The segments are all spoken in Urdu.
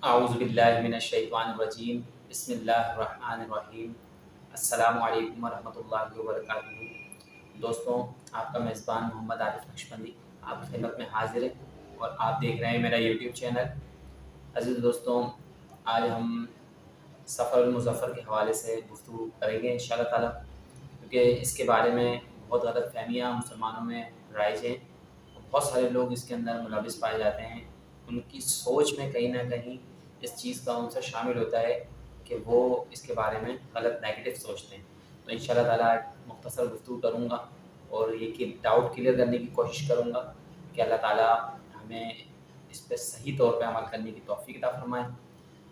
اعوذ باللہ من الشیطان الرجیم بسم اللہ الرحمن الرحیم السلام علیکم ورحمۃ اللہ وبرکاتہ۔ دوستوں، آپ کا میزبان محمد عارف نقشبندی آپ کی خدمت میں حاضر ہے اور آپ دیکھ رہے ہیں میرا یوٹیوب چینل۔ عزیز دوستوں، آج ہم سفر المظفر کے حوالے سے گفتگو کریں گے انشاءاللہ تعالیٰ، کیونکہ اس کے بارے میں بہت غلط فہمیاں مسلمانوں میں رائج ہیں۔ بہت سارے لوگ اس کے اندر ملوث پائے جاتے ہیں، ان کی سوچ میں کہیں نہ کہیں اس چیز کا عنصر شامل ہوتا ہے کہ وہ اس کے بارے میں غلط نیگیٹو سوچتے ہیں۔ تو انشاءاللہ تعالیٰ مختصر گفتگو کروں گا اور یہ کہ ڈاؤٹ کلیئر کرنے کی کوشش کروں گا کہ اللہ تعالیٰ ہمیں اس پہ صحیح طور پہ عمل کرنے کی توفیق عطا فرمائے۔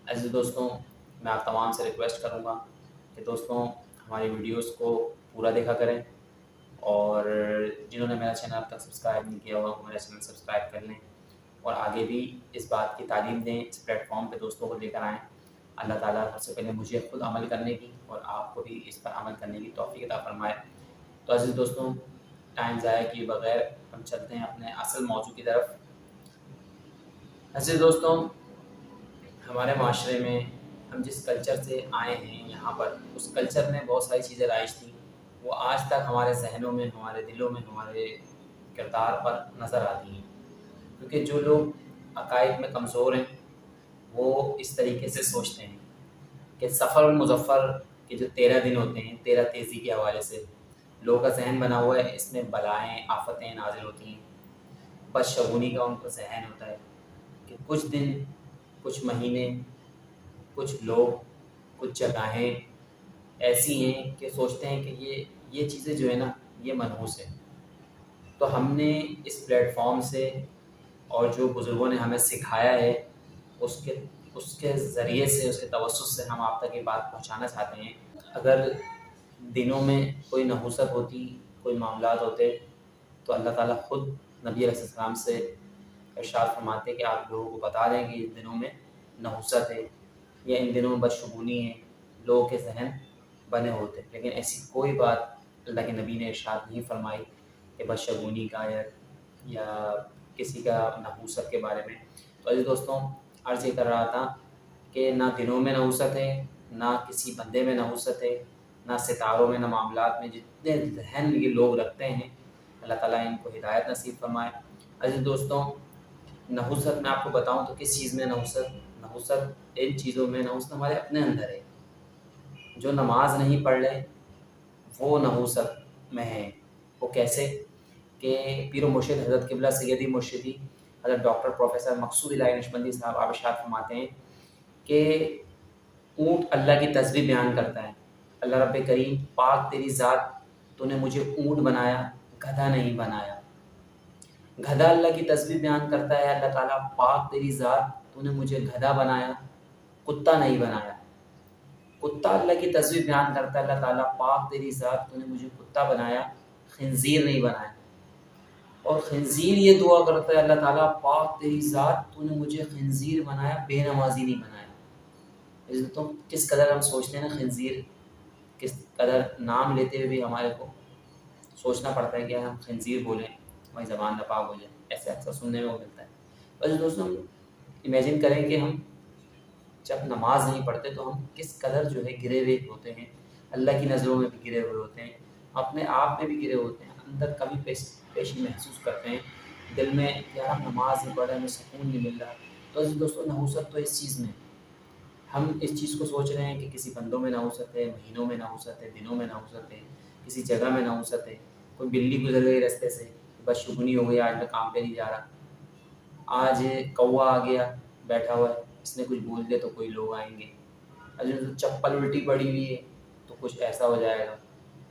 عزیز دوستوں، میں آپ تمام سے ریکویسٹ کروں گا کہ دوستوں ہماری ویڈیوز کو پورا دیکھا کریں، اور جنہوں نے میرا چینل اب تک سبسکرائب نہیں کیا ہوا وہ میرا چینل سبسکرائب کر لیں، اور آگے بھی اس بات کی تعلیم دیں، اس پلیٹ فارم پہ دوستوں کو لے کر آئیں۔ اللہ تعالیٰ سب سے پہلے مجھے خود عمل کرنے کی اور آپ کو بھی اس پر عمل کرنے کی توفیق عطا فرمائے۔ تو عزیز دوستوں، ٹائم ضائع کیے بغیر ہم چلتے ہیں اپنے اصل موضوع کی طرف۔ عزیز دوستوں، ہمارے معاشرے میں ہم جس کلچر سے آئے ہیں یہاں پر، اس کلچر میں بہت ساری چیزیں رائج تھیں، وہ آج تک ہمارے ذہنوں میں، ہمارے دلوں میں، ہمارے کردار پر نظر آتی ہیں۔ کیونکہ جو لوگ عقائد میں کمزور ہیں وہ اس طریقے سے سوچتے ہیں کہ سفر المظفر کے جو 13 دن ہوتے ہیں، 13 تیزی کے حوالے سے لوگوں کا ذہن بنا ہوا ہے، اس میں بلائیں آفتیں نازل ہوتی ہیں۔ بدشگونی کا ان کا ذہن ہوتا ہے کہ کچھ دن، کچھ مہینے، کچھ لوگ، کچھ جگہیں ایسی ہیں کہ سوچتے ہیں کہ یہ چیزیں جو ہے نا یہ منحوس ہے۔ تو ہم نے اس پلیٹ فارم سے اور جو بزرگوں نے ہمیں سکھایا ہے اس کے ذریعے سے، اس کے توسط سے ہم آپ تک یہ بات پہنچانا چاہتے ہیں۔ اگر دنوں میں کوئی نحوست ہوتی، کوئی معاملات ہوتے، تو اللہ تعالیٰ خود نبی علیہ السلام سے ارشاد فرماتے کہ آپ لوگوں کو بتا دیں کہ ان دنوں میں نحوست ہے یا ان دنوں میں بدشگونی ہے، لوگوں کے ذہن بنے ہوتے، لیکن ایسی کوئی بات اللہ کے نبی نے ارشاد نہیں فرمائی کہ بدشگونی کا یا کسی کا نحوست کے بارے میں۔ تو عزیز دوستوں، عرض یہ کر رہا تھا کہ نہ دنوں میں نحوست ہے، نہ کسی بندے میں نحوست ہے، نہ ستاروں میں، نہ معاملات میں۔ جتنے ذہن یہ لوگ رکھتے ہیں اللہ تعالیٰ ان کو ہدایت نصیب فرمائے۔ عزیز دوستوں، نحوست میں آپ کو بتاؤں تو کس چیز میں نحوست ان چیزوں میں نحوست ہمارے اپنے اندر ہے۔ جو نماز نہیں پڑھ رہے وہ نحوست میں ہیں۔ وہ کیسے کہ پیر و مرشد حضرت قبلہ سیدی مرشدی حضرت ڈاکٹر پروفیسر مقصود الہی نقشبندی صاحب آپ ارشاد فرماتے ہیں کہ اونٹ اللہ کی تسبیح بیان کرتا ہے۔ اللہ رب کریم، پاک تیری ذات، تو نے مجھے اونٹ بنایا، گدھا نہیں بنایا۔ گدھا اللہ کی تسبیح بیان کرتا ہے، اللہ تعالیٰ پاک تیری ذات، تو نے مجھے گدھا بنایا، کتا نہیں بنایا۔ کتا اللہ کی تسبیح بیان کرتا ہے، اللہ تعالیٰ پاک تیری ذات، تو نے مجھے کتا بنایا، خنزیر نہیں بنایا۔ اور خنزیر یہ دعا کرتا ہے، اللہ تعالیٰ پاک تیری ذات، تو نے مجھے خنزیر بنایا، بے نمازی نہیں بنایا۔ تو کس قدر ہم سوچتے ہیں نا، خنزیر کس قدر نام لیتے ہوئے بھی ہمارے کو سوچنا پڑتا ہے کہ ہم خنزیر بولیں، ہماری زبان ناپاک ہو جائے، ایسے اکثر سننے میں ملتا ہے۔ بس دوستوں، امیجن کریں کہ ہم جب نماز نہیں پڑھتے تو ہم کس قدر جو ہے گرے ہوئے ہوتے ہیں، اللہ کی نظروں میں بھی گرے ہوئے ہوتے ہیں، اپنے آپ میں بھی گرے ہوتے ہیں، اندر کبھی پیشی محسوس کرتے ہیں دل میں کہ ہم نماز نہیں پڑھ رہے، ہمیں سکون نہیں مل رہا۔ تو عزیز دوستوں، نحوست تو اس چیز میں ہم اس چیز کو سوچ رہے ہیں کہ کسی بندوں میں نحوست ہے، مہینوں میں نحوست ہے، دنوں میں نحوست ہے، کسی جگہ میں نحوست ہے۔ کوئی بلی گزر گئی راستے سے، بس شگنی ہو گئی، آج میں کام پہ نہیں جا رہا۔ آج کوا آ گیا، بیٹھا ہوا ہے، اس نے کچھ بول دیا تو کوئی لوگ آئیں گے۔ اجل چپل الٹی پڑی ہوئی ہے تو کچھ ایسا ہو جائے گا۔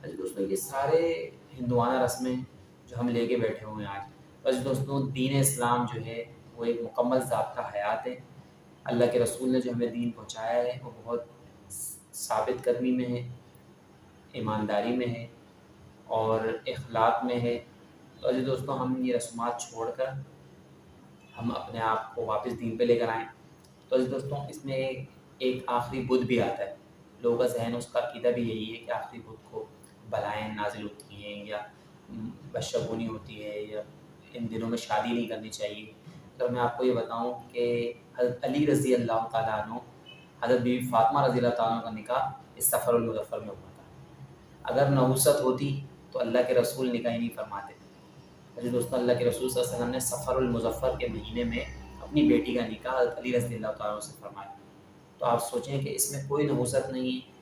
اجل دوستوں، یہ سارے ہندوانہ رسمیں جو ہم لے کے بیٹھے ہوئے ہیں آج۔ اجل دوستوں، دین اسلام جو ہے وہ ایک مکمل ضابطہ حیات ہے۔ اللہ کے رسول نے جو ہمیں دین پہنچایا ہے وہ بہت ثابت قدمی میں ہے، ایمانداری میں ہے اور اخلاق میں ہے۔ تو عزیز دوستوں، ہم یہ رسومات چھوڑ کر ہم اپنے آپ کو واپس دین پہ لے کر آئیں۔ تو عزیز دوستوں، اس میں ایک آخری بدھ بھی آتا ہے۔ لوگوں کا ذہن، اس کا عقیدہ بھی یہی ہے کہ آخری بدھ کو بلائیں نازل ہوتی ہیں یا بدشگونی ہوتی ہے، یا ان دنوں میں شادی نہیں کرنی چاہیے، اگر میں آپ کو یہ بتاؤں کہ حضرت علی رضی اللہ تعالیٰ عنہ حضرت بیوی فاطمہ رضی اللہ تعالیٰ عنہ کا نکاح اس سفر المظفر میں ہوا تھا۔ اگر نحوست ہوتی تو اللہ کے رسول نکاح ہی نہیں فرماتے تھے۔ عزیز دوستوں، اللہ کے رسول صلی اللہ علیہ وسلم نے سفر المظفر کے مہینے میں اپنی بیٹی کا نکاح حضرت علی رضی اللہ تعالیٰ عنہ سے فرمایا۔ تو آپ سوچیں کہ اس میں کوئی نحوست نہیں ہے،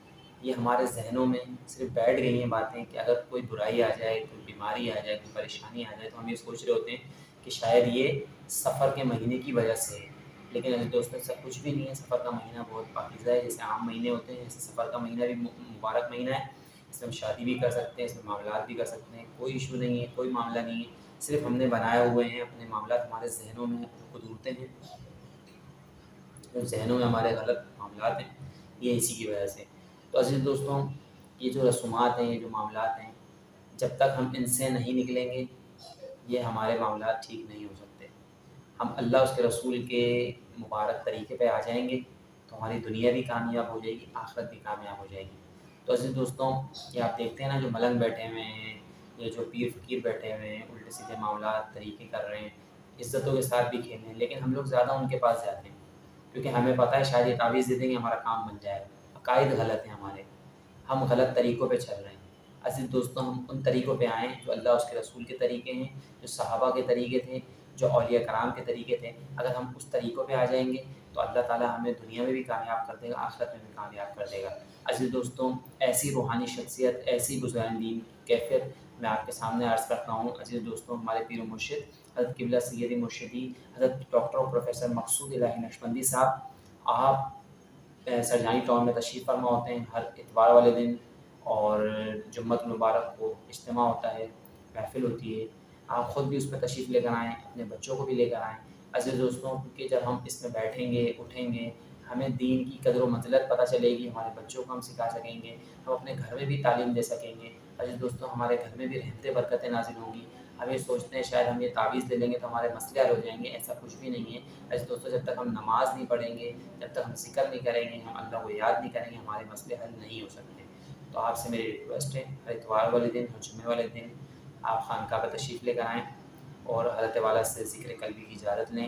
یہ ہمارے ذہنوں میں صرف بیٹھ گئی ہیں باتیں کہ اگر کوئی برائی آ جائے، کوئی بیماری آ جائے، کوئی پریشانی آ جائے تو ہم یہ سوچ رہے ہوتے ہیں کہ شاید یہ سفر کے مہینے کی وجہ سے ہے، لیکن عزیز دوستوں ایسا کچھ بھی نہیں ہے۔ سفر کا مہینہ بہت پاکیزہ ہے، جیسے عام مہینے ہوتے ہیں ایسے سفر کا مہینہ بھی مبارک مہینہ ہے۔ اس میں ہم شادی بھی کر سکتے ہیں، اس میں معاملات بھی کر سکتے ہیں، کوئی ایشو نہیں ہے، کوئی معاملہ نہیں ہے، صرف ہم نے بنائے ہوئے ہیں اپنے معاملات ہمارے ذہنوں میں قدورتیں ہیں، ذہنوں میں ہمارے غلط معاملات ہیں، یہ اسی کی وجہ سے۔ تو عزیز دوستوں، یہ جو رسومات ہیں، یہ جو معاملات ہیں، جب تک ہم ان سے نہیں نکلیں گے یہ ہمارے معاملات ٹھیک نہیں ہو سکتے۔ ہم اللہ اس کے رسول کے مبارک طریقے پہ آ جائیں گے تو ہماری دنیا بھی کامیاب ہو جائے گی، آخرت بھی کامیاب ہو جائے گی۔ تو عزیز دوستوں، یہ آپ دیکھتے ہیں نا جو ملنگ بیٹھے ہوئے ہیں، یہ جو پیر فقیر بیٹھے ہوئے ہیں، الٹے سیدھے معاملات طریقے کر رہے ہیں، عزتوں کے ساتھ بھی کھیل رہے ہیں، لیکن ہم لوگ زیادہ ان کے پاس جاتے ہیں کیونکہ ہمیں پتہ ہے شاید یہ تعویذ دے دیں گے ہمارا کام بن جائے گا۔ عقائد غلط ہیں ہمارے، ہم غلط طریقوں پہ چل رہے ہیں۔ عزیز دوستوں، ہم ان طریقوں پہ آئیں جو اللہ اس کے رسول کے طریقے ہیں، جو صحابہ کے طریقے تھے، جو اولیاء کرام کے طریقے تھے۔ اگر ہم اس طریقوں پہ آ جائیں گے تو اللہ تعالیٰ ہمیں دنیا میں بھی کامیاب کر دے گا، آخرت میں بھی کامیاب کر دے گا۔ عزیز دوستوں، ایسی روحانی شخصیت، ایسی بزرگان دین کیفیت میں آپ کے سامنے عرض کرتا ہوں۔ عزیز دوستوں، ہمارے پیر و مرشد حضرت قبلہ سیدی مرشدی حضرت ڈاکٹر و پروفیسر مقصود الہی نقشبندی صاحب، آپ سرجانی ٹاؤن میں تشریف فرما ہوتے ہیں ہر اتوار والے دن، اور جمعۃ المبارک کو اجتماع ہوتا ہے، محفل ہوتی ہے۔ آپ خود بھی اس میں تشریف لے کر آئیں، اپنے بچوں کو بھی لے کر آئیں۔ عزیز دوستوں، کیونکہ جب ہم اس میں بیٹھیں گے، اٹھیں گے، ہمیں دین کی قدر و منزلت پتہ چلے گی، ہمارے بچوں کو ہم سکھا سکیں گے، ہم اپنے گھر میں بھی تعلیم دے سکیں گے۔ عزیز دوستوں، ہمارے گھر میں بھی رحمتیں برکتیں نازل ہوں گی۔ ہم یہ سوچتے ہیں شاید ہم یہ تعویذ لے لیں گے تو ہمارے مسئلے حل ہو جائیں گے، ایسا کچھ بھی نہیں ہے۔ عزیز دوستوں، جب تک ہم نماز نہیں پڑھیں گے، جب تک ہم ذکر نہیں کریں گے، ہم اللہ کو یاد نہیں کریں گے، ہمارے مسئلے حل نہیں ہو سکتے۔ تو آپ سے میری ریکویسٹ ہے، ہر اتوار والے دن اور جمعے والے دن آپ خانقاہ پہ تشریف لے کر آئیں اور حضرت والا سے ذکر قلبی کی اجازت لیں،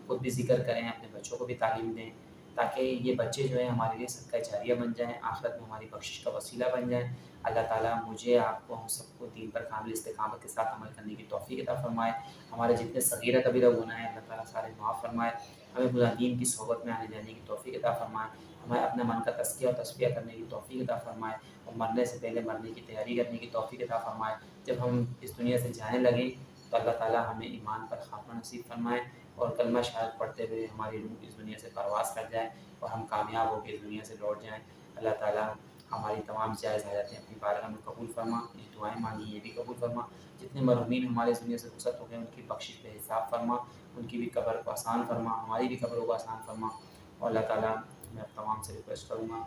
خود بھی ذکر کریں، اپنے بچوں کو بھی تعلیم دیں، تاکہ یہ بچے جو ہیں ہمارے لیے صدقہ جاریہ بن جائیں، آخرت میں ہماری بخشش کا وسیلہ بن جائیں۔ اللہ تعالیٰ مجھے، آپ کو، ہم سب کو دین پر کامل استقامت کے ساتھ عمل کرنے کی توفیق عطا فرمائے۔ ہمارے جتنے صغیرہ کبیرہ گناہ ہیں اللہ تعالیٰ سارے معاف فرمائے۔ ہمیں خدا دین کی صحبت میں آنے جانے کی توفیق عطا فرمائے۔ ہمیں اپنے من کا تزکیہ اور تصفیہ کرنے کی توفیق عطا فرمائے، اور مرنے سے پہلے مرنے کی تیاری کرنے کی توفیق عطا فرمائے۔ جب ہم اس دنیا سے جانے لگیں تو اللہ تعالیٰ ہمیں ایمان پر خاتمہ نصیب فرمائے، اور کلمہ شہادت پڑھتے ہوئے ہماری روح اس دنیا سے پرواز کر جائے اور ہم کامیاب ہو کے اس دنیا سے لوٹ جائیں۔ اللہ تعالیٰ ہماری تمام جائز حاجتیں اپنی بارگاہ میں قبول فرما، یہ دعائیں مانگی یہ بھی قبول فرما۔ جتنے مرحومین ہمارے اس دنیا سے رخصت ہو گئے ان کی بخشش بے حساب فرما، ان کی بھی قبر کو آسان فرما، ہماری بھی قبروں کو آسان فرما۔ اور اللہ تعالیٰ میں تمام سے ریکویسٹ کروں گا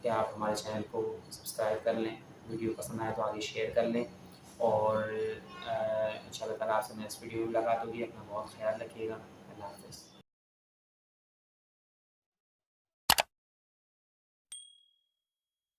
کہ آپ ہمارے چینل کو سبسکرائب کر لیں، ویڈیو پسند آئے تو آگے شیئر کر لیں، اور ان شاء اللہ تعالیٰ آپ سے نیکسٹ ویڈیو میں ملاقات ہوگی۔ اپنا بہت خیال رکھیے گا۔ اللہ حافظ۔